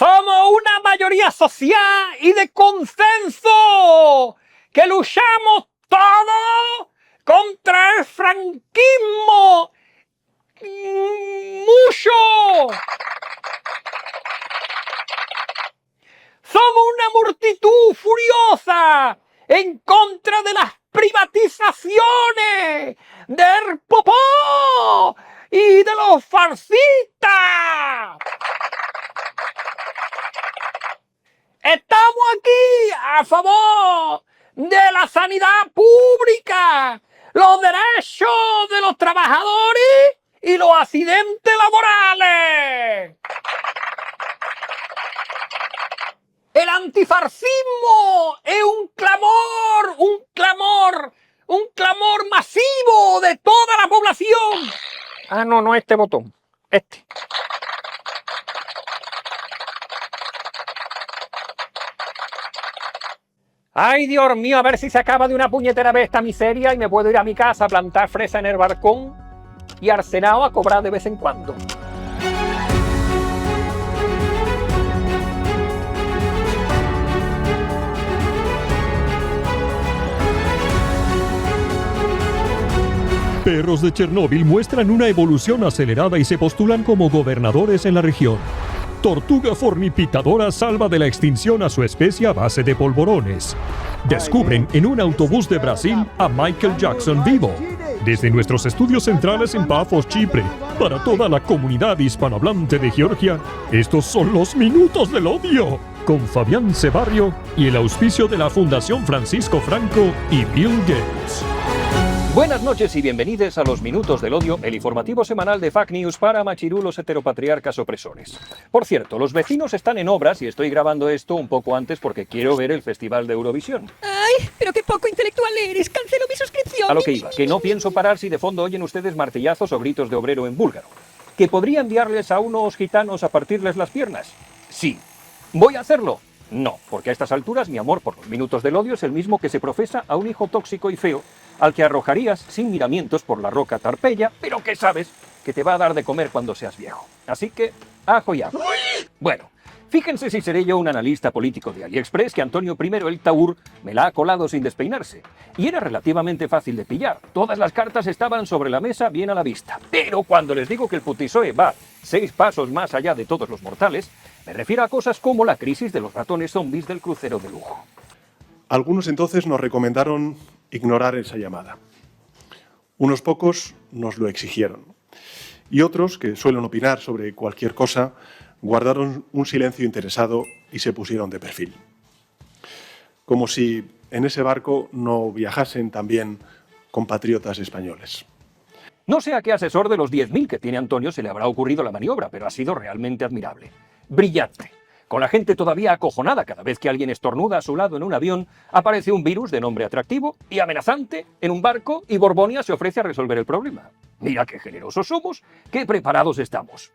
Somos una mayoría social y de consenso que luchamos todos contra el franquismo. ¡Mucho! Somos una multitud furiosa en contra de las privatizaciones, del popó y de los fascistas. Estamos aquí a favor de la sanidad pública, los derechos de los trabajadores y los accidentes laborales. El antifascismo es un clamor masivo de toda la población. Ah, no este botón, este. Ay, Dios mío, a ver si se acaba de una puñetera vez esta miseria y me puedo ir a mi casa a plantar fresa en el balcón y Arsenao a cobrar de vez en cuando. Perros de Chernóbil muestran una evolución acelerada y se postulan como gobernadores en la región. Tortuga fornipitadora salva de la extinción a su especie a base de polvorones. Descubren en un autobús de Brasil a Michael Jackson vivo. Desde nuestros estudios centrales en Pafos, Chipre, para toda la comunidad hispanohablante de Georgia, estos son los Minutos del Odio, con Fabián Cebarrio y el auspicio de la Fundación Francisco Franco y Bill Gates. Buenas noches y bienvenidos a los Minutos del Odio, el informativo semanal de Fake News para machirulos heteropatriarcas opresores. Por cierto, los vecinos están en obras y estoy grabando esto un poco antes porque quiero ver el Festival de Eurovisión. ¡Ay, pero qué poco intelectual eres! ¡Cancelo mi suscripción! A lo que iba, que no pienso parar si de fondo oyen ustedes martillazos o gritos de obrero en búlgaro. ¿Que podría enviarles a unos gitanos a partirles las piernas? Sí. ¿Voy a hacerlo? No, porque a estas alturas mi amor por los Minutos del Odio es el mismo que se profesa a un hijo tóxico y feo al que arrojarías sin miramientos por la roca Tarpeya, pero que sabes que te va a dar de comer cuando seas viejo. Así que, ajo y ajo. Bueno, fíjense si seré yo un analista político de AliExpress que Antonio I el Taur me la ha colado sin despeinarse. Y era relativamente fácil de pillar. Todas las cartas estaban sobre la mesa bien a la vista. Pero cuando les digo que el PSOE va 6 pasos más allá de todos los mortales, me refiero a cosas como la crisis de los ratones zombies del crucero de lujo. Algunos entonces nos recomendaron ignorar esa llamada. Unos pocos nos lo exigieron. Y otros, que suelen opinar sobre cualquier cosa, guardaron un silencio interesado y se pusieron de perfil. Como si en ese barco no viajasen también compatriotas españoles. No sé a qué asesor de los 10.000 que tiene Antonio se le habrá ocurrido la maniobra, pero ha sido realmente admirable. Brillante. Con la gente todavía acojonada cada vez que alguien estornuda a su lado en un avión, aparece un virus de nombre atractivo y amenazante en un barco y Borbonia se ofrece a resolver el problema. Mira qué generosos somos, qué preparados estamos.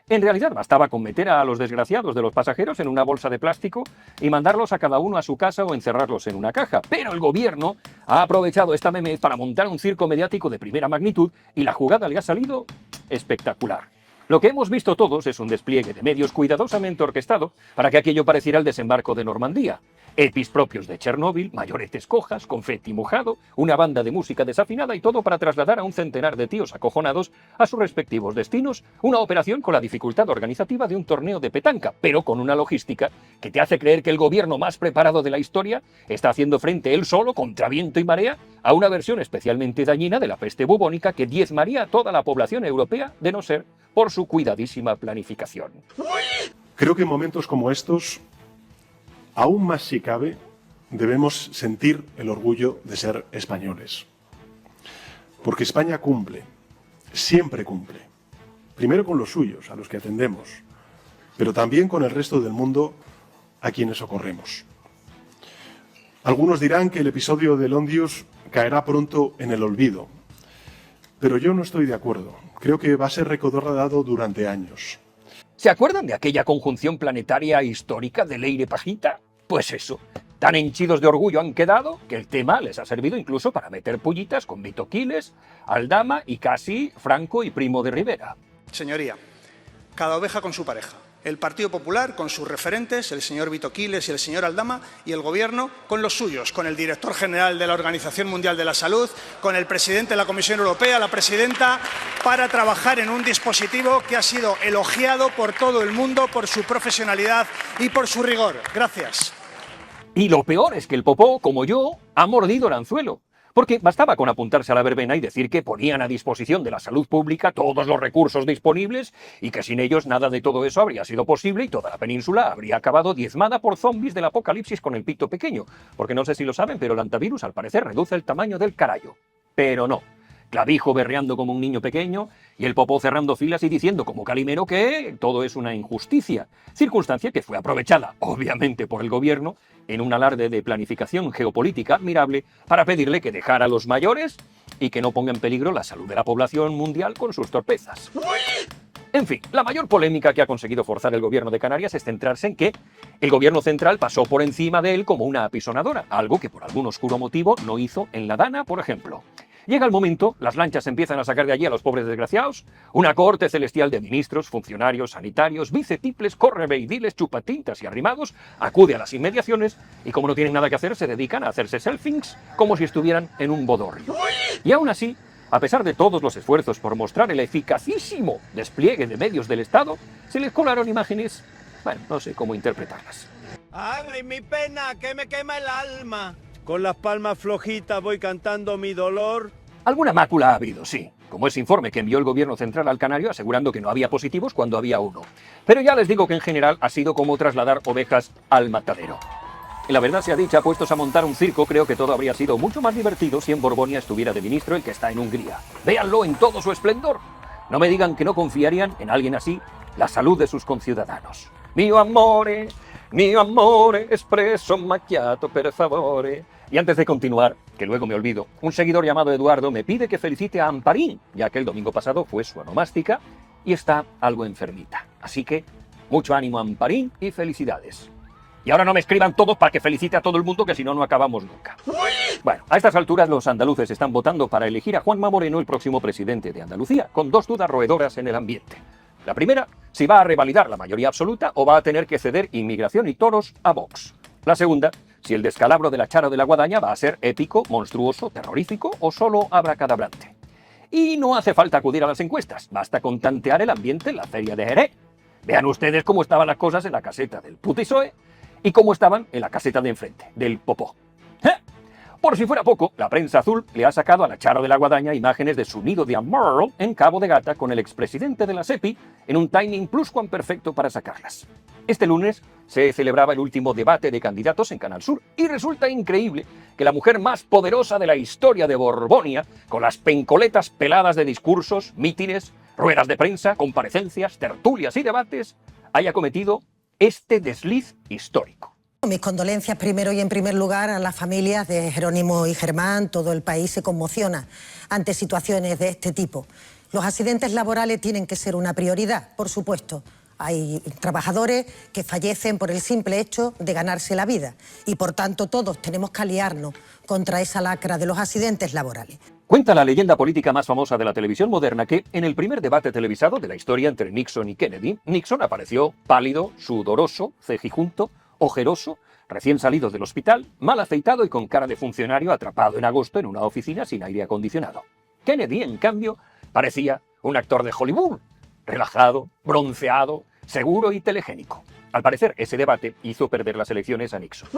En realidad bastaba con meter a los desgraciados de los pasajeros en una bolsa de plástico y mandarlos a cada uno a su casa o encerrarlos en una caja. Pero el gobierno ha aprovechado esta memez para montar un circo mediático de primera magnitud y la jugada le ha salido espectacular. Lo que hemos visto todos es un despliegue de medios cuidadosamente orquestado para que aquello pareciera el desembarco de Normandía. EPIs propios de Chernóbil, mayoretes cojas, confeti mojado, una banda de música desafinada y todo para trasladar a un centenar de tíos acojonados a sus respectivos destinos, una operación con la dificultad organizativa de un torneo de petanca, pero con una logística que te hace creer que el gobierno más preparado de la historia está haciendo frente él solo, contra viento y marea, a una versión especialmente dañina de la peste bubónica que diezmaría a toda la población europea de no ser por su cuidadísima planificación. Creo que en momentos como estos, aún más si cabe, debemos sentir el orgullo de ser españoles. Porque España cumple, siempre cumple. Primero con los suyos, a los que atendemos, pero también con el resto del mundo a quienes socorremos. Algunos dirán que el episodio de Londius caerá pronto en el olvido, pero yo no estoy de acuerdo. Creo que va a ser recordado durante años. ¿Se acuerdan de aquella conjunción planetaria histórica de Leire Pajita? Pues eso, tan henchidos de orgullo han quedado que el tema les ha servido incluso para meter pullitas con Vito Quiles, Aldama y casi Franco y Primo de Rivera. Señoría, cada oveja con su pareja. El Partido Popular con sus referentes, el señor Vito Quiles y el señor Aldama, y el Gobierno con los suyos, con el director general de la Organización Mundial de la Salud, con el presidente de la Comisión Europea, la presidenta, para trabajar en un dispositivo que ha sido elogiado por todo el mundo por su profesionalidad y por su rigor. Gracias. Y lo peor es que el popó, como yo, ha mordido el anzuelo. Porque bastaba con apuntarse a la verbena y decir que ponían a disposición de la salud pública todos los recursos disponibles y que sin ellos nada de todo eso habría sido posible y toda la península habría acabado diezmada por zombies del apocalipsis con el pito pequeño. Porque no sé si lo saben, pero el antivirus al parecer reduce el tamaño del carallo. Pero no. Clavijo berreando como un niño pequeño y el popó cerrando filas y diciendo como Calimero que todo es una injusticia. Circunstancia que fue aprovechada, obviamente, por el gobierno en un alarde de planificación geopolítica admirable para pedirle que dejara a los mayores y que no ponga en peligro la salud de la población mundial con sus torpezas. En fin, la mayor polémica que ha conseguido forzar el gobierno de Canarias es centrarse en que el gobierno central pasó por encima de él como una apisonadora, algo que por algún oscuro motivo no hizo en La Dana, por ejemplo. Llega el momento, las lanchas empiezan a sacar de allí a los pobres desgraciados, una corte celestial de ministros, funcionarios, sanitarios, vicetiples, correveidiles, chupatintas y arrimados, acude a las inmediaciones y como no tienen nada que hacer, se dedican a hacerse selfies como si estuvieran en un bodorrio. Y aún así, a pesar de todos los esfuerzos por mostrar el eficacísimo despliegue de medios del Estado, se les colaron imágenes, bueno, no sé cómo interpretarlas. ¡Ay, mi pena, que me quema el alma! Con las palmas flojitas voy cantando mi dolor. Alguna mácula ha habido, sí, como ese informe que envió el gobierno central al Canario asegurando que no había positivos cuando había uno. Pero ya les digo que en general ha sido como trasladar ovejas al matadero. En la verdad sea dicha, puestos a montar un circo, creo que todo habría sido mucho más divertido si en Borgoña estuviera de ministro el que está en Hungría. Véanlo en todo su esplendor. No me digan que no confiarían en alguien así la salud de sus conciudadanos. Mio amore, espresso macchiato, per favore. Y antes de continuar, que luego me olvido, un seguidor llamado Eduardo me pide que felicite a Amparín, ya que el domingo pasado fue su onomástica y está algo enfermita. Así que, mucho ánimo Amparín y felicidades. Y ahora no me escriban todos para que felicite a todo el mundo, que si no, no acabamos nunca. Bueno, a estas alturas los andaluces están votando para elegir a Juanma Moreno el próximo presidente de Andalucía, con dos dudas roedoras en el ambiente. La primera, si va a revalidar la mayoría absoluta o va a tener que ceder inmigración y toros a Vox. La segunda, si el descalabro de la Chara de la Guadaña va a ser épico, monstruoso, terrorífico o solo abracadabrante. Y no hace falta acudir a las encuestas, basta con tantear el ambiente en la feria de Jerez. Vean ustedes cómo estaban las cosas en la caseta del PSOE y cómo estaban en la caseta de enfrente, del Popó. Por si fuera poco, la prensa azul le ha sacado a la Chara de la Guadaña imágenes de su nido de amor en Cabo de Gata con el expresidente de la SEPI en un timing pluscuamperfecto para sacarlas. Este lunes se celebraba el último debate de candidatos en Canal Sur y resulta increíble que la mujer más poderosa de la historia de Borgoña, con las pencoletas peladas de discursos, mítines, ruedas de prensa, comparecencias, tertulias y debates, haya cometido este desliz histórico. Mis condolencias primero y en primer lugar a las familias de Jerónimo y Germán. Todo el país se conmociona ante situaciones de este tipo. Los accidentes laborales tienen que ser una prioridad, por supuesto. Hay trabajadores que fallecen por el simple hecho de ganarse la vida y por tanto todos tenemos que aliarnos contra esa lacra de los accidentes laborales. Cuenta la leyenda política más famosa de la televisión moderna que, en el primer debate televisado de la historia entre Nixon y Kennedy, Nixon apareció pálido, sudoroso, cejijunto, ojeroso, recién salido del hospital, mal afeitado y con cara de funcionario atrapado en agosto en una oficina sin aire acondicionado. Kennedy, en cambio, parecía un actor de Hollywood, relajado, bronceado, seguro y telegénico. Al parecer, ese debate hizo perder las elecciones a Nixon.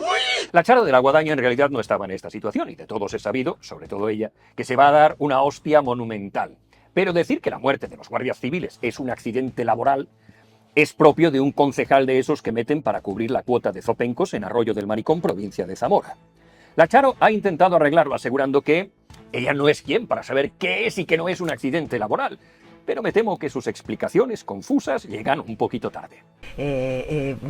La Chara de la Guadaña en realidad no estaba en esta situación y de todos es sabido, sobre todo ella, que se va a dar una hostia monumental. Pero decir que la muerte de los guardias civiles es un accidente laboral es propio de un concejal de esos que meten para cubrir la cuota de zopencos en Arroyo del Maricón, provincia de Zamora. La Charo ha intentado arreglarlo asegurando que ella no es quien para saber qué es y qué no es un accidente laboral, pero me temo que sus explicaciones confusas llegan un poquito tarde.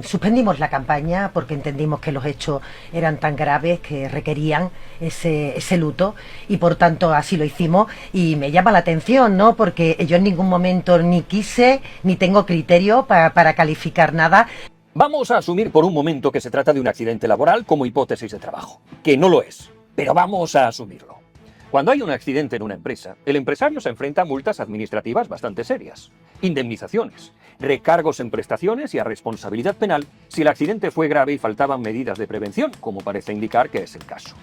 Suspendimos la campaña porque entendimos que los hechos eran tan graves que requerían ese luto y por tanto así lo hicimos y me llama la atención, ¿no? Porque yo en ningún momento ni quise ni tengo criterio para calificar nada. Vamos a asumir por un momento que se trata de un accidente laboral como hipótesis de trabajo, que no lo es, pero vamos a asumirlo. Cuando hay un accidente en una empresa, el empresario se enfrenta a multas administrativas bastante serias, indemnizaciones, recargos en prestaciones y a responsabilidad penal si el accidente fue grave y faltaban medidas de prevención, como parece indicar que es el caso.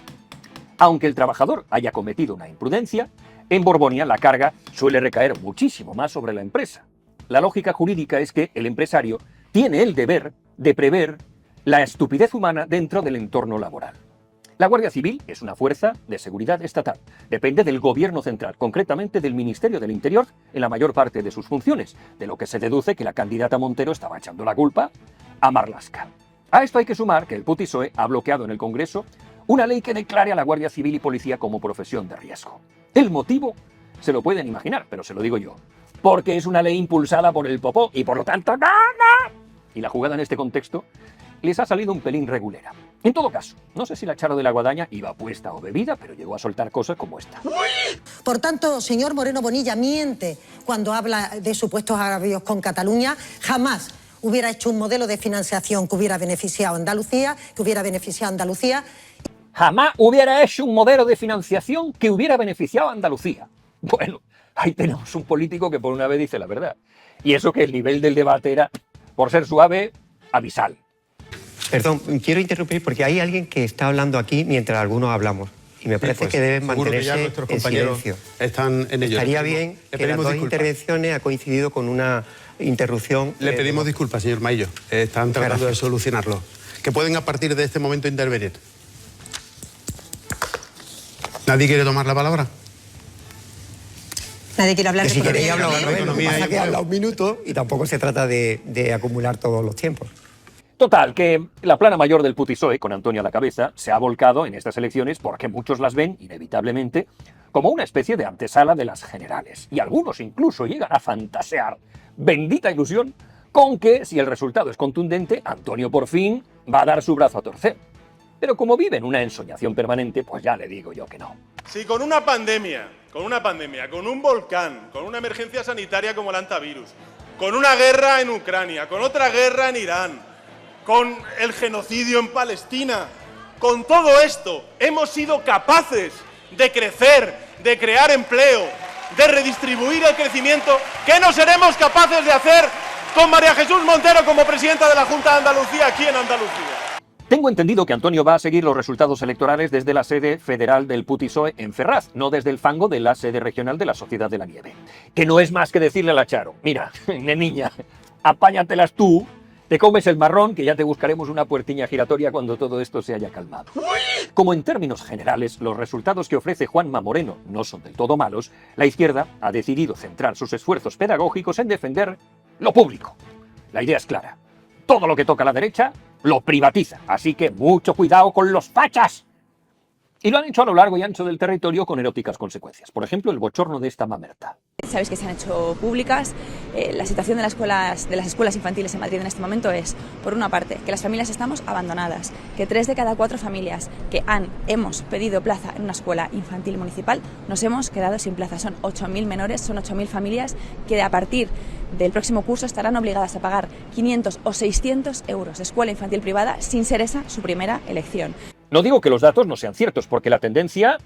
Aunque el trabajador haya cometido una imprudencia, en Borbonia la carga suele recaer muchísimo más sobre la empresa. La lógica jurídica es que el empresario tiene el deber de prever la estupidez humana dentro del entorno laboral. La Guardia Civil es una fuerza de seguridad estatal. Depende del Gobierno central, concretamente del Ministerio del Interior, en la mayor parte de sus funciones, de lo que se deduce que la candidata Montero estaba echando la culpa a Marlaska. A esto hay que sumar que el PSOE ha bloqueado en el Congreso una ley que declare a la Guardia Civil y Policía como profesión de riesgo. El motivo se lo pueden imaginar, pero se lo digo yo. Porque es una ley impulsada por el popó y por lo tanto ¡no! Y la jugada en este contexto les ha salido un pelín regulera. En todo caso, no sé si la Charo de la Guadaña iba puesta o bebida, pero llegó a soltar cosas como esta. Por tanto, señor Moreno Bonilla miente cuando habla de supuestos agravios con Cataluña. Jamás hubiera hecho un modelo de financiación que hubiera beneficiado a Andalucía, Jamás hubiera hecho un modelo de financiación que hubiera beneficiado a Andalucía. Bueno, ahí tenemos un político que por una vez dice la verdad. Y eso que el nivel del debate era, por ser suave, abisal. Perdón, quiero interrumpir porque hay alguien que está hablando aquí mientras algunos hablamos. Y me parece que deben mantenerse en silencio. Están en ello. Estaría bien que las dos intervenciones ha coincidido con una interrupción. Le pedimos disculpas, señor Maillo. Están tratando de solucionarlo. Que pueden a partir de este momento intervenir. ¿Nadie quiere tomar la palabra? Nadie quiere hablar que de si queréis hablar economía. de economía. Pasa que habla un minuto y tampoco se trata de acumular todos los tiempos. Total, que la plana mayor del PSOE, con Antonio a la cabeza, se ha volcado en estas elecciones porque muchos las ven, inevitablemente, como una especie de antesala de las generales. Y algunos incluso llegan a fantasear, bendita ilusión, con que, si el resultado es contundente, Antonio por fin va a dar su brazo a torcer. Pero como vive en una ensoñación permanente, pues ya le digo yo que no. Si con una pandemia, con un volcán, con una emergencia sanitaria como el antivirus, con una guerra en Ucrania, con otra guerra en Irán, con el genocidio en Palestina, con todo esto hemos sido capaces de crecer, de crear empleo, de redistribuir el crecimiento, ¿qué no seremos capaces de hacer con María Jesús Montero como presidenta de la Junta de Andalucía aquí en Andalucía? Tengo entendido que Antonio va a seguir los resultados electorales desde la sede federal del PSOE en Ferraz, no desde el fango de la sede regional de la Sociedad de la Nieve. Que no es más que decirle a la Charo, mira, niña, apáñatelas tú, te comes el marrón, que ya te buscaremos una puertiña giratoria cuando todo esto se haya calmado. Como en términos generales, los resultados que ofrece Juanma Moreno no son del todo malos, la izquierda ha decidido centrar sus esfuerzos pedagógicos en defender lo público. La idea es clara. Todo lo que toca la derecha lo privatiza, así que mucho cuidado con los fachas. Y lo han hecho a lo largo y ancho del territorio con eróticas consecuencias. Por ejemplo, el bochorno de esta mamerta. Sabéis que se han hecho públicas. La situación de las escuelas infantiles en Madrid en este momento es, por una parte, que las familias estamos abandonadas, que 3 de cada 4 familias que hemos pedido plaza en una escuela infantil municipal nos hemos quedado sin plaza. Son 8.000 menores, son 8.000 familias que a partir del próximo curso estarán obligadas a pagar 500 o 600 euros de escuela infantil privada sin ser esa su primera elección. No digo que los datos no sean ciertos, porque la tendencia,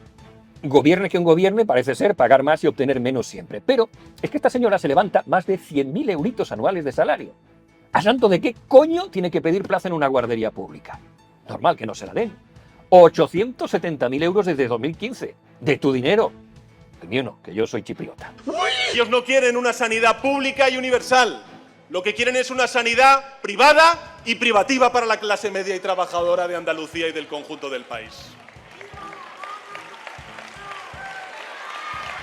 gobierne quien gobierne, parece ser pagar más y obtener menos siempre. Pero es que esta señora se levanta más de 100.000 euritos anuales de salario. ¿A santo de qué coño tiene que pedir plaza en una guardería pública? Normal que no se la den. 870.000 euros desde 2015. De tu dinero. El mío no, que yo soy chipriota. Ellos no quieren una sanidad pública y universal. Lo que quieren es una sanidad privada y privativa para la clase media y trabajadora de Andalucía y del conjunto del país.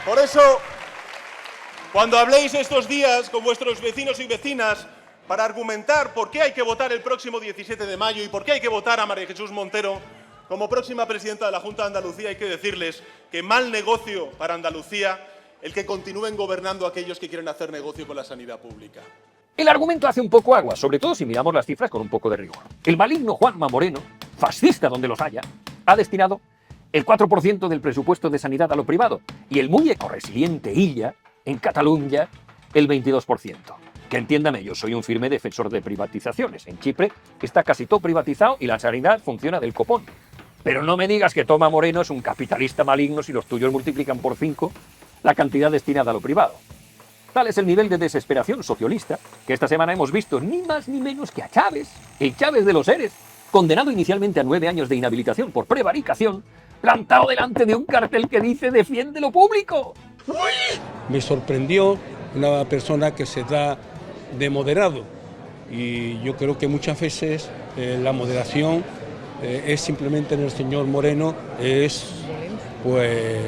Por eso, cuando habléis estos días con vuestros vecinos y vecinas para argumentar por qué hay que votar el próximo 17 de mayo y por qué hay que votar a María Jesús Montero como próxima presidenta de la Junta de Andalucía, hay que decirles que mal negocio para Andalucía el que continúen gobernando aquellos que quieren hacer negocio con la sanidad pública. El argumento hace un poco agua, sobre todo si miramos las cifras con un poco de rigor. El maligno Juanma Moreno, fascista donde los haya, ha destinado el 4% del presupuesto de sanidad a lo privado y el muy ecoresiliente Illa, en Cataluña, el 22%. Que entiéndame, yo soy un firme defensor de privatizaciones. En Chipre está casi todo privatizado y la sanidad funciona del copón. Pero no me digas que Toma Moreno es un capitalista maligno si los tuyos multiplican por 5 la cantidad destinada a lo privado. Tal es el nivel de desesperación socialista que esta semana hemos visto ni más ni menos que a Chávez, el Chávez de los Eres, condenado inicialmente a 9 años de inhabilitación por prevaricación, plantado delante de un cartel que dice «Defiende lo público». Me sorprendió una persona que se da de moderado y yo creo que muchas veces la moderación es simplemente en el señor Moreno, es pues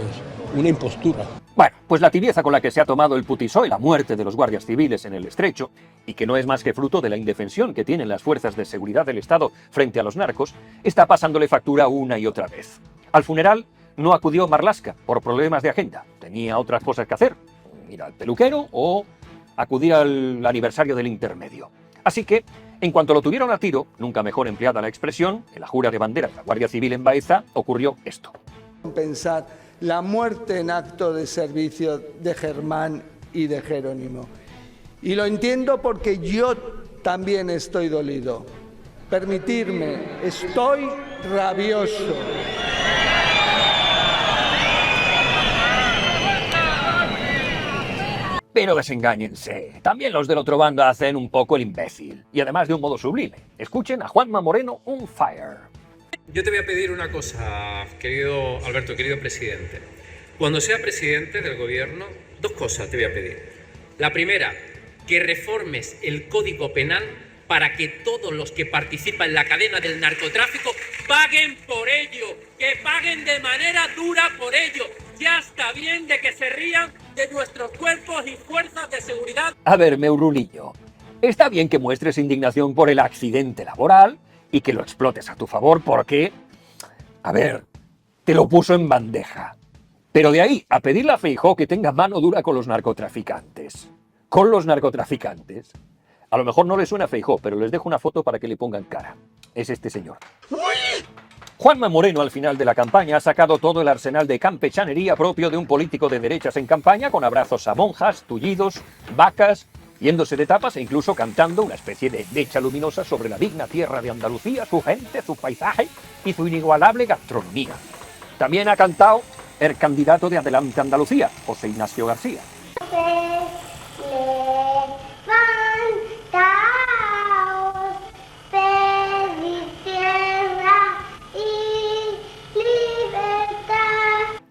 una impostura. Bueno, pues la tibieza con la que se ha tomado el PSOE la muerte de los guardias civiles en el Estrecho, y que no es más que fruto de la indefensión que tienen las fuerzas de seguridad del Estado frente a los narcos, está pasándole factura una y otra vez. Al funeral no acudió Marlaska por problemas de agenda, tenía otras cosas que hacer, ir al peluquero o acudir al aniversario del intermedio. Así que, en cuanto lo tuvieron a tiro, nunca mejor empleada la expresión, en la jura de bandera de la Guardia Civil en Baeza, ocurrió esto. Pensar la muerte en acto de servicio de Germán y de Jerónimo. Y lo entiendo porque yo también estoy dolido. Permitirme, estoy rabioso. Pero desengáñense, también los del otro bando hacen un poco el imbécil, y además de un modo sublime. Escuchen a Juanma Moreno on fire. Yo te voy a pedir una cosa, querido Alberto, querido presidente. Cuando sea presidente del gobierno, 2 cosas te voy a pedir. La primera, que reformes el Código Penal para que todos los que participan en la cadena del narcotráfico paguen por ello, que paguen de manera dura por ello. Ya está bien de que se rían de nuestros cuerpos y fuerzas de seguridad. A ver, Meurulillo, está bien que muestres indignación por el accidente laboral y que lo explotes a tu favor porque, a ver, te lo puso en bandeja. Pero de ahí a pedirle a Feijóo que tenga mano dura con los narcotraficantes. Con los narcotraficantes. A lo mejor no les suena a Feijóo, pero les dejo una foto para que le pongan cara. Es este señor. Juanma Moreno al final de la campaña ha sacado todo el arsenal de campechanería propio de un político de derechas en campaña, con abrazos a monjas, tullidos, vacas, yéndose de tapas e incluso cantando una especie de decha luminosa sobre la digna tierra de Andalucía, su gente, su paisaje y su inigualable gastronomía. También ha cantado el candidato de Adelante Andalucía, José Ignacio García.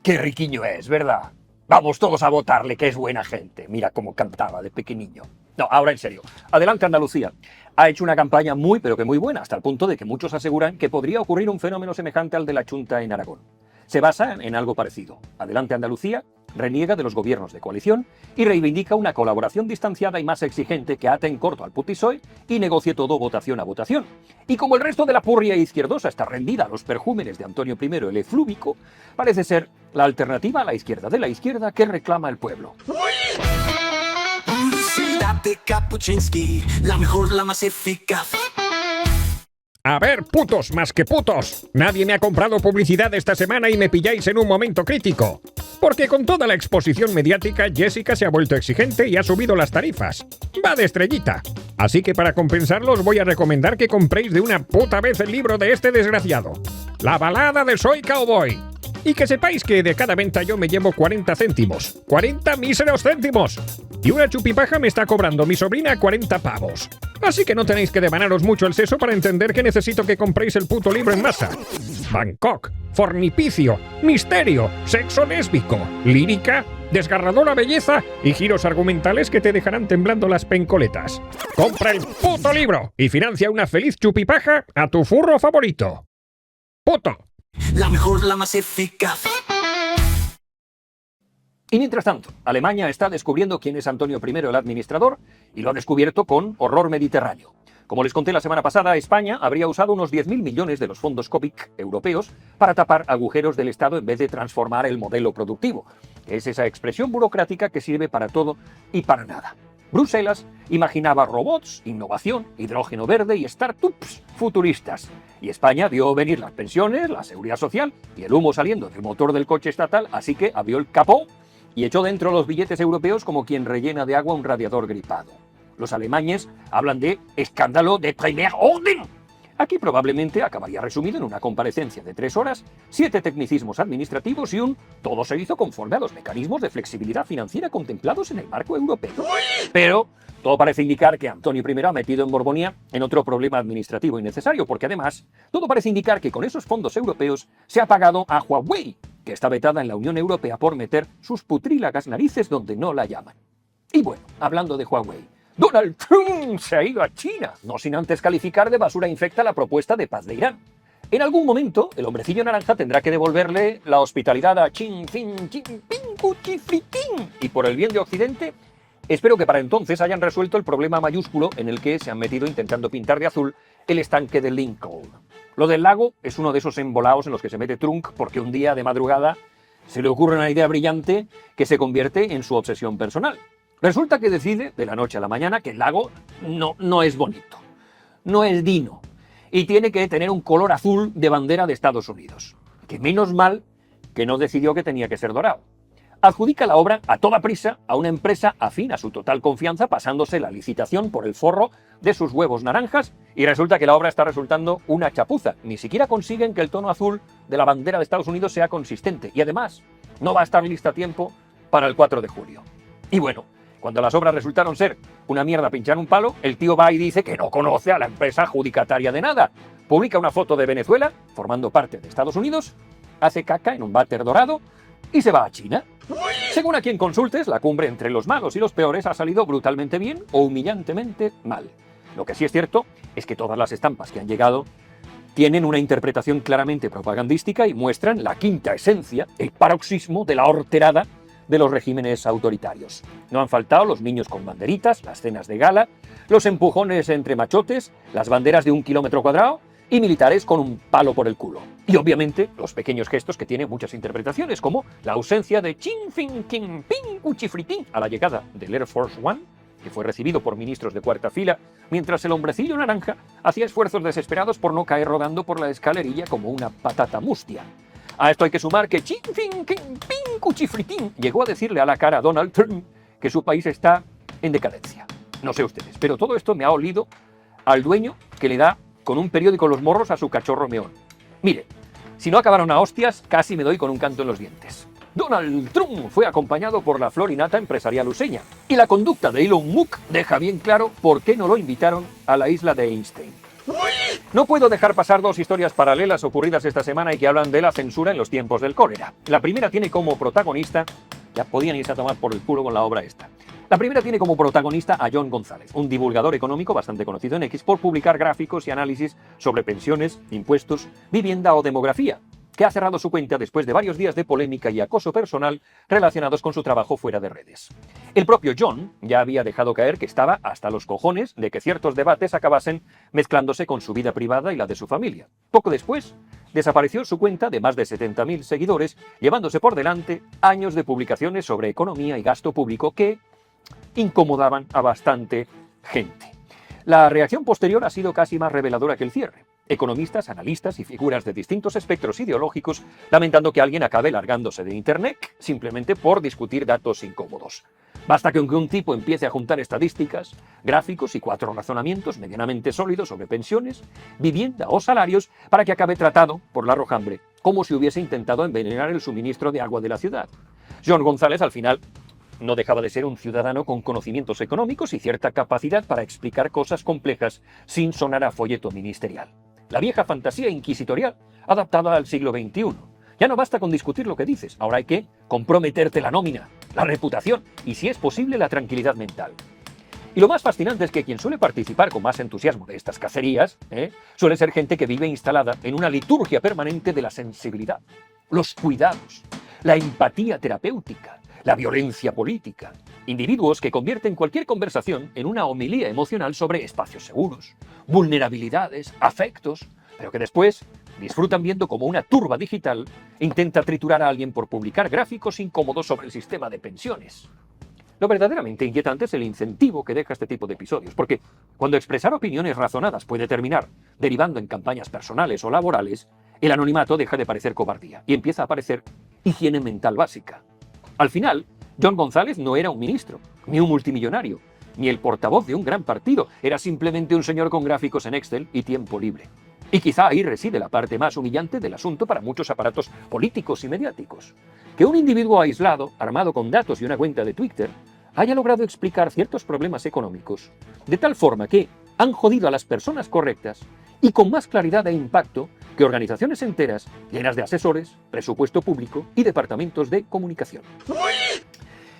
¡Qué riquiño es, ¿verdad? Vamos todos a votarle, que es buena gente. Mira cómo cantaba de pequeñiño. No, ahora en serio. Adelante Andalucía ha hecho una campaña muy, pero que muy buena, hasta el punto de que muchos aseguran que podría ocurrir un fenómeno semejante al de la Chunta en Aragón. Se basa en algo parecido. Adelante Andalucía reniega de los gobiernos de coalición y reivindica una colaboración distanciada y más exigente que ate en corto al PSOE y negocie todo votación a votación. Y como el resto de la purria izquierdosa está rendida a los perjúmenes de Antonio I el eflúvico, parece ser la alternativa a la izquierda de la izquierda que reclama el pueblo. La mejor, la más eficaz. A ver, putos más que putos. Nadie me ha comprado publicidad esta semana y me pilláis en un momento crítico. Porque con toda la exposición mediática, Jessica se ha vuelto exigente y ha subido las tarifas. Va de estrellita. Así que para compensarlo os voy a recomendar que compréis de una puta vez el libro de este desgraciado. La balada de Soy Cowboy. Y que sepáis que de cada venta yo me llevo 40 céntimos. 40 míseros céntimos. Y una chupipaja me está cobrando mi sobrina 40 pavos. Así que no tenéis que demanaros mucho el seso para entender que necesito que compréis el puto libro en masa. Bangkok, fornipicio, misterio, sexo lésbico, lírica, desgarradora belleza y giros argumentales que te dejarán temblando las pencoletas. Compra el puto libro y financia una feliz chupipaja a tu furro favorito. ¡Puto! La mejor, la más eficaz. Y mientras tanto, Alemania está descubriendo quién es Antonio I el administrador y lo ha descubierto con horror mediterráneo. Como les conté la semana pasada, España habría usado unos 10.000 millones de los fondos COVID europeos para tapar agujeros del Estado en vez de transformar el modelo productivo. Es esa expresión burocrática que sirve para todo y para nada. Bruselas imaginaba robots, innovación, hidrógeno verde y startups futuristas. Y España vio venir las pensiones, la seguridad social y el humo saliendo del motor del coche estatal, así que abrió el capó y echó dentro los billetes europeos como quien rellena de agua un radiador gripado. Los alemanes hablan de escándalo de primer orden. Aquí probablemente acabaría resumido en una comparecencia de 3 horas, 7 tecnicismos administrativos y un todo se hizo conforme a los mecanismos de flexibilidad financiera contemplados en el marco europeo. Pero todo parece indicar que Antonio I ha metido en Borbonía en otro problema administrativo innecesario, porque además todo parece indicar que con esos fondos europeos se ha pagado a Huawei, que está vetada en la Unión Europea por meter sus putrílagas narices donde no la llaman. Y bueno, hablando de Huawei, Donald Trump se ha ido a China, no sin antes calificar de basura infecta la propuesta de paz de Irán. En algún momento, el hombrecillo naranja tendrá que devolverle la hospitalidad a Xi Jinping, y por el bien de Occidente, espero que para entonces hayan resuelto el problema mayúsculo en el que se han metido intentando pintar de azul el estanque de Lincoln. Lo del lago es uno de esos embolaos en los que se mete Trump porque un día de madrugada se le ocurre una idea brillante que se convierte en su obsesión personal. Resulta que decide, de la noche a la mañana, que el lago no es bonito, no es dino, y tiene que tener un color azul de bandera de Estados Unidos. Que menos mal que no decidió que tenía que ser dorado. Adjudica la obra a toda prisa a una empresa afín a su total confianza, pasándose la licitación por el forro de sus huevos naranjas, y resulta que la obra está resultando una chapuza. Ni siquiera consiguen que el tono azul de la bandera de Estados Unidos sea consistente, y además no va a estar lista a tiempo para el 4 de julio. Y bueno, cuando las obras resultaron ser una mierda pinchar un palo, el tío va y dice que no conoce a la empresa adjudicataria de nada. Publica una foto de Venezuela, formando parte de Estados Unidos, hace caca en un váter dorado y se va a China. Según a quien consultes, la cumbre entre los malos y los peores ha salido brutalmente bien o humillantemente mal. Lo que sí es cierto es que todas las estampas que han llegado tienen una interpretación claramente propagandística y muestran la quinta esencia, el paroxismo de la horterada de los regímenes autoritarios. No han faltado los niños con banderitas, las cenas de gala, los empujones entre machotes, las banderas de 1 kilómetro cuadrado y militares con un palo por el culo. Y obviamente los pequeños gestos que tienen muchas interpretaciones, como la ausencia de Xi Jinping Cuchifritín a la llegada del Air Force One, que fue recibido por ministros de cuarta fila, mientras el hombrecillo naranja hacía esfuerzos desesperados por no caer rodando por la escalerilla como una patata mustia. A esto hay que sumar que Xi Jinping Cuchifritín llegó a decirle a la cara a Donald Trump que su país está en decadencia. No sé ustedes, pero todo esto me ha olido al dueño que le da con un periódico los morros a su cachorro meón. Mire, si no acabaron a hostias, casi me doy con un canto en los dientes. Donald Trump fue acompañado por la florinata empresarial useña, y la conducta de Elon Musk deja bien claro por qué no lo invitaron a la isla de Einstein. No puedo dejar pasar 2 historias paralelas ocurridas esta semana y que hablan de la censura en los tiempos del cólera. La primera tiene como protagonista, ya podían irse a tomar por el culo con la obra esta. La primera tiene como protagonista a John González, un divulgador económico bastante conocido en X por publicar gráficos y análisis sobre pensiones, impuestos, vivienda o demografía, que ha cerrado su cuenta después de varios días de polémica y acoso personal relacionados con su trabajo fuera de redes. El propio John ya había dejado caer que estaba hasta los cojones de que ciertos debates acabasen mezclándose con su vida privada y la de su familia. Poco después, desapareció su cuenta de más de 70.000 seguidores, llevándose por delante años de publicaciones sobre economía y gasto público que incomodaban a bastante gente. La reacción posterior ha sido casi más reveladora que el cierre. Economistas, analistas y figuras de distintos espectros ideológicos lamentando que alguien acabe largándose de Internet simplemente por discutir datos incómodos. Basta que un tipo empiece a juntar estadísticas, gráficos y 4 razonamientos medianamente sólidos sobre pensiones, vivienda o salarios para que acabe tratado por la rojambre, como si hubiese intentado envenenar el suministro de agua de la ciudad. John González, al final, no dejaba de ser un ciudadano con conocimientos económicos y cierta capacidad para explicar cosas complejas sin sonar a folleto ministerial. La vieja fantasía inquisitorial adaptada al siglo XXI. Ya no basta con discutir lo que dices, ahora hay que comprometerte la nómina, la reputación y, si es posible, la tranquilidad mental. Y lo más fascinante es que quien suele participar con más entusiasmo de estas cacerías suele ser gente que vive instalada en una liturgia permanente de la sensibilidad, los cuidados, la empatía terapéutica, la violencia política. Individuos que convierten cualquier conversación en una homilía emocional sobre espacios seguros, vulnerabilidades, afectos, pero que después disfrutan viendo cómo una turba digital intenta triturar a alguien por publicar gráficos incómodos sobre el sistema de pensiones. Lo verdaderamente inquietante es el incentivo que deja este tipo de episodios, porque cuando expresar opiniones razonadas puede terminar derivando en campañas personales o laborales, el anonimato deja de parecer cobardía y empieza a parecer higiene mental básica. Al final, John González no era un ministro, ni un multimillonario, ni el portavoz de un gran partido, era simplemente un señor con gráficos en Excel y tiempo libre. Y quizá ahí reside la parte más humillante del asunto para muchos aparatos políticos y mediáticos. Que un individuo aislado, armado con datos y una cuenta de Twitter, haya logrado explicar ciertos problemas económicos de tal forma que han jodido a las personas correctas y con más claridad e impacto que organizaciones enteras llenas de asesores, presupuesto público y departamentos de comunicación.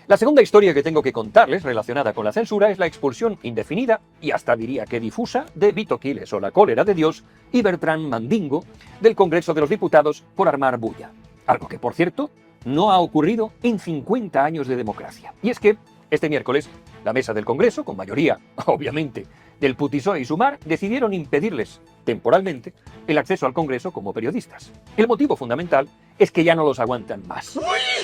La segunda historia que tengo que contarles relacionada con la censura es la expulsión indefinida y hasta diría que difusa de Vito Quiles o la cólera de Dios y Bertrand Mandingo del Congreso de los Diputados por armar bulla. Algo que, por cierto, no ha ocurrido en 50 años de democracia. Y es que este miércoles la mesa del Congreso, con mayoría, obviamente, del PSOE y Sumar, decidieron impedirles temporalmente el acceso al Congreso como periodistas. El motivo fundamental es que ya no los aguantan más.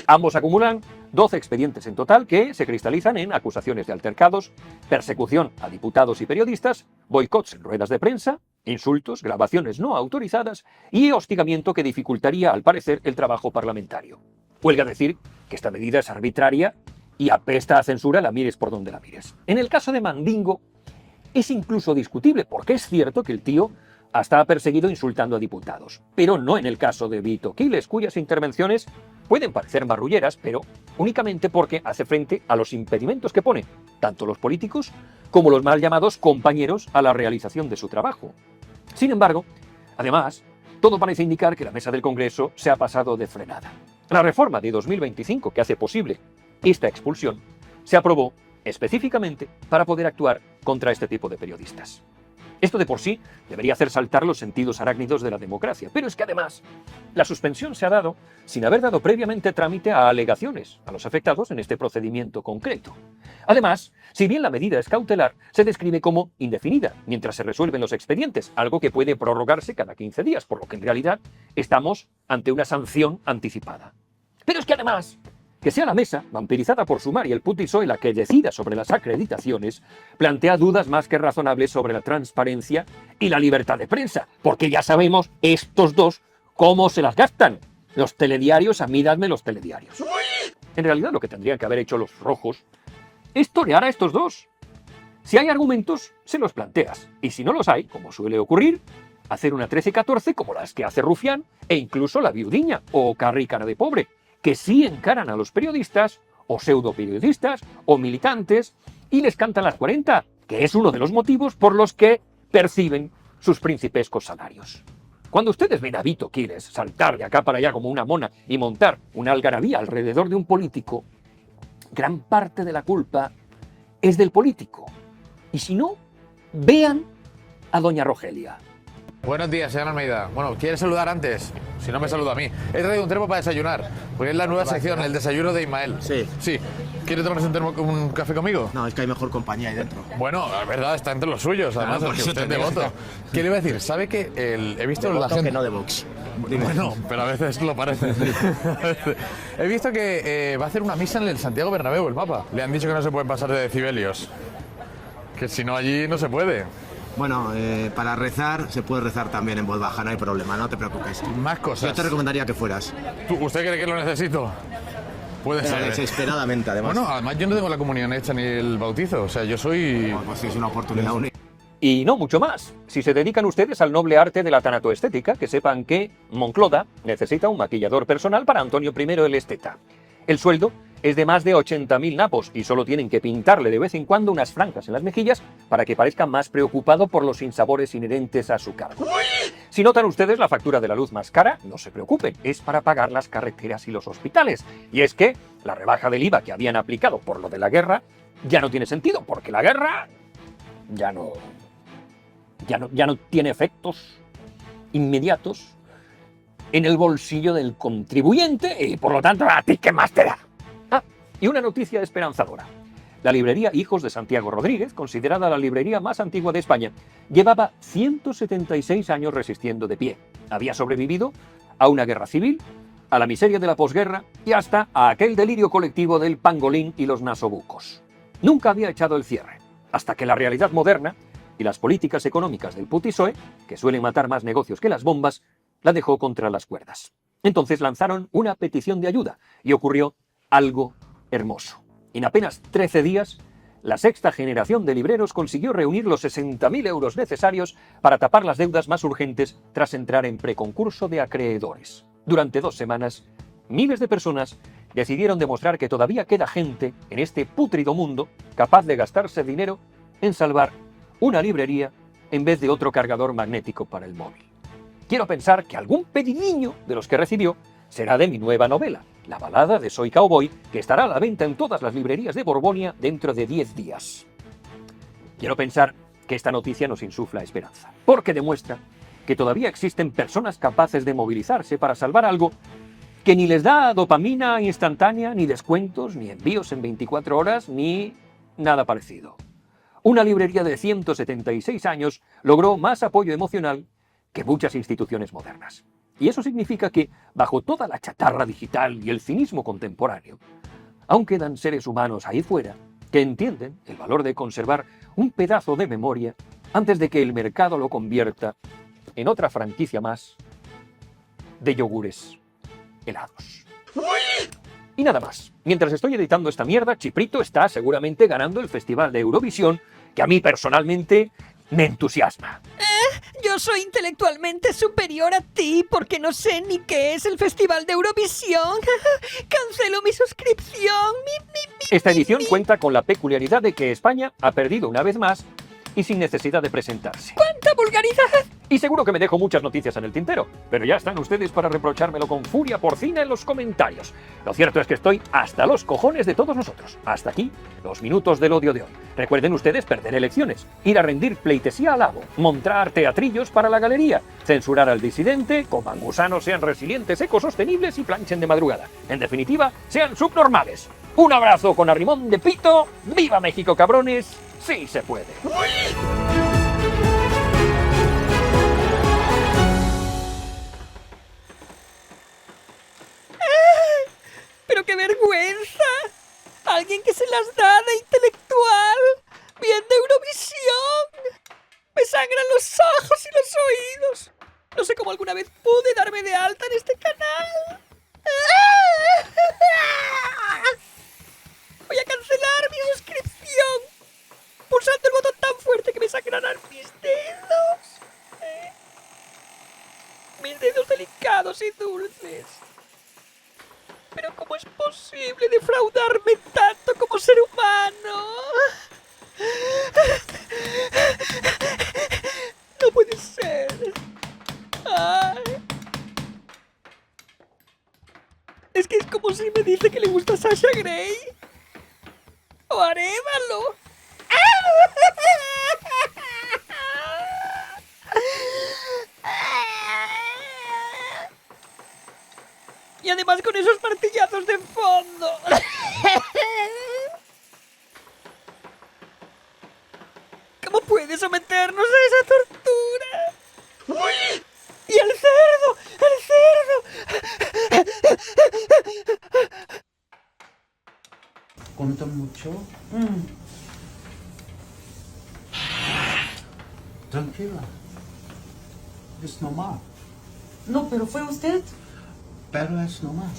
Ambos acumulan 12 expedientes en total que se cristalizan en acusaciones de altercados, persecución a diputados y periodistas, boicots en ruedas de prensa, insultos, grabaciones no autorizadas y hostigamiento que dificultaría, al parecer, el trabajo parlamentario. Huelga decir que esta medida es arbitraria y apesta a censura, la mires por donde la mires. En el caso de Mandingo es incluso discutible, porque es cierto que el tío hasta ha perseguido insultando a diputados, pero no en el caso de Vito Quiles, cuyas intervenciones pueden parecer marrulleras, pero únicamente porque hace frente a los impedimentos que ponen tanto los políticos como los mal llamados compañeros a la realización de su trabajo. Sin embargo, además, todo parece indicar que la mesa del Congreso se ha pasado de frenada. La reforma de 2025 que hace posible esta expulsión se aprobó específicamente para poder actuar contra este tipo de periodistas. Esto de por sí debería hacer saltar los sentidos arácnidos de la democracia, pero es que además la suspensión se ha dado sin haber dado previamente trámite a alegaciones a los afectados en este procedimiento concreto. Además, si bien la medida es cautelar, se describe como indefinida mientras se resuelven los expedientes, algo que puede prorrogarse cada 15 días, por lo que en realidad estamos ante una sanción anticipada. Pero es que además, que sea la mesa, vampirizada por Sumar y el PSOE la que decida sobre las acreditaciones, plantea dudas más que razonables sobre la transparencia y la libertad de prensa, porque ya sabemos estos dos cómo se las gastan. Los telediarios, a mí dadme los telediarios. En realidad lo que tendrían que haber hecho los rojos es torear a estos dos. Si hay argumentos, se los planteas, y si no los hay, como suele ocurrir, hacer una 13-14 como las que hace Rufián e incluso la Viudiña o Carri Cara de Pobre, que sí encaran a los periodistas, o pseudoperiodistas, o militantes, y les cantan las 40, que es uno de los motivos por los que perciben sus principescos salarios. Cuando ustedes ven a Vito Quiles saltar de acá para allá como una mona y montar una algarabía alrededor de un político, gran parte de la culpa es del político. Y si no, vean a doña Rogelia. Buenos días, señor Almeida. Bueno, ¿quiere saludar antes? Si no me saluda a mí. He traído un termo para desayunar, porque es la nueva sección, el desayuno de Ismael. Sí. Sí. ¿Quiere tomarse un café conmigo? No, es que hay mejor compañía ahí dentro. Bueno, la verdad, está entre los suyos, además, el que usted es devoto. ¿Qué le iba a decir? ¿Sabe que he visto la gente... que no de Vox. Bueno, pero a veces lo parece. He visto que va a hacer una misa en el Santiago Bernabéu, el Papa. Le han dicho que no se pueden pasar de decibelios. Que si no, allí no se puede. Bueno, para rezar, se puede rezar también en voz baja, no hay problema, no te preocupes. Más cosas. Yo te recomendaría que fueras. ¿Usted cree que lo necesito? Puede ser. Desesperadamente, además. Bueno, además yo no tengo la comunión hecha ni el bautizo, o sea, yo soy... Bueno, pues es una oportunidad única. Y no mucho más. Si se dedican ustedes al noble arte de la tanatoestética, que sepan que Moncloa necesita un maquillador personal para Antonio I el Esteta. El sueldo es de más de 80.000 napos y solo tienen que pintarle de vez en cuando unas franjas en las mejillas para que parezca más preocupado por los sinsabores inherentes a su cargo. Si notan ustedes la factura de la luz más cara, no se preocupen, es para pagar las carreteras y los hospitales. Y es que la rebaja del IVA que habían aplicado por lo de la guerra ya no tiene sentido, porque la guerra ya no tiene efectos inmediatos en el bolsillo del contribuyente y por lo tanto a ti qué más te da. Y una noticia esperanzadora. La librería Hijos de Santiago Rodríguez, considerada la librería más antigua de España, llevaba 176 años resistiendo de pie. Había sobrevivido a una guerra civil, a la miseria de la posguerra y hasta a aquel delirio colectivo del pangolín y los nasobucos. Nunca había echado el cierre, hasta que la realidad moderna y las políticas económicas del PSOE, que suelen matar más negocios que las bombas, la dejó contra las cuerdas. Entonces lanzaron una petición de ayuda y ocurrió algo hermoso. En apenas 13 días, la sexta generación de libreros consiguió reunir los 60.000 euros necesarios para tapar las deudas más urgentes tras entrar en preconcurso de acreedores. Durante 2 semanas, miles de personas decidieron demostrar que todavía queda gente en este pútrido mundo capaz de gastarse dinero en salvar una librería en vez de otro cargador magnético para el móvil. Quiero pensar que algún pedidillo de los que recibió será de mi nueva novela, La balada de Soy Cowboy, que estará a la venta en todas las librerías de Borgoña dentro de 10 días. Quiero pensar que esta noticia nos insufla esperanza, porque demuestra que todavía existen personas capaces de movilizarse para salvar algo que ni les da dopamina instantánea, ni descuentos, ni envíos en 24 horas, ni nada parecido. Una librería de 176 años logró más apoyo emocional que muchas instituciones modernas. Y eso significa que, bajo toda la chatarra digital y el cinismo contemporáneo, aún quedan seres humanos ahí fuera que entienden el valor de conservar un pedazo de memoria antes de que el mercado lo convierta en otra franquicia más de yogures helados. Y nada más. Mientras estoy editando esta mierda, Chiprito está seguramente ganando el Festival de Eurovisión, que a mí personalmente me entusiasma. Yo soy intelectualmente superior a ti porque no sé ni qué es el Festival de Eurovisión. Cancelo mi suscripción. Esta edición cuenta con la peculiaridad de que España ha perdido una vez más y sin necesidad de presentarse. ¡Cuánta vulgaridad! Y seguro que me dejo muchas noticias en el tintero, pero ya están ustedes para reprochármelo con furia porcina en los comentarios. Lo cierto es que estoy hasta los cojones de todos nosotros. Hasta aquí los minutos del odio de hoy. Recuerden ustedes perder elecciones, ir a rendir pleitesía al lago, montar teatrillos para la galería, censurar al disidente, coman gusanos, sean resilientes, ecosostenibles y planchen de madrugada. En definitiva, sean subnormales. Un abrazo con arrimón de pito. ¡Viva México, cabrones! ¡Sí se puede! ¡Pero qué vergüenza! Alguien que se las da de intelectual, viendo Eurovisión. Me sangran los ojos y los oídos. No sé cómo alguna vez pude darme de alta en este canal. Voy a cancelar mi suscripción, pulsando el botón tan fuerte que me sangrarán mis dedos. Mis dedos delicados y dulces. Pero ¿cómo es posible defraudarme tanto como ser humano? No puede ser. Ay. Es que es como si me dice que le gusta Sasha Grey. O Arévalo. Y además con esos martillazos de fondo. ¿Cómo puede someternos a esa tortura? ¡Uy! ¡Y el cerdo! ¡El cerdo! ¿Cuánto mucho? Tranquila. Es normal. No, pero fue usted. Pero es normal.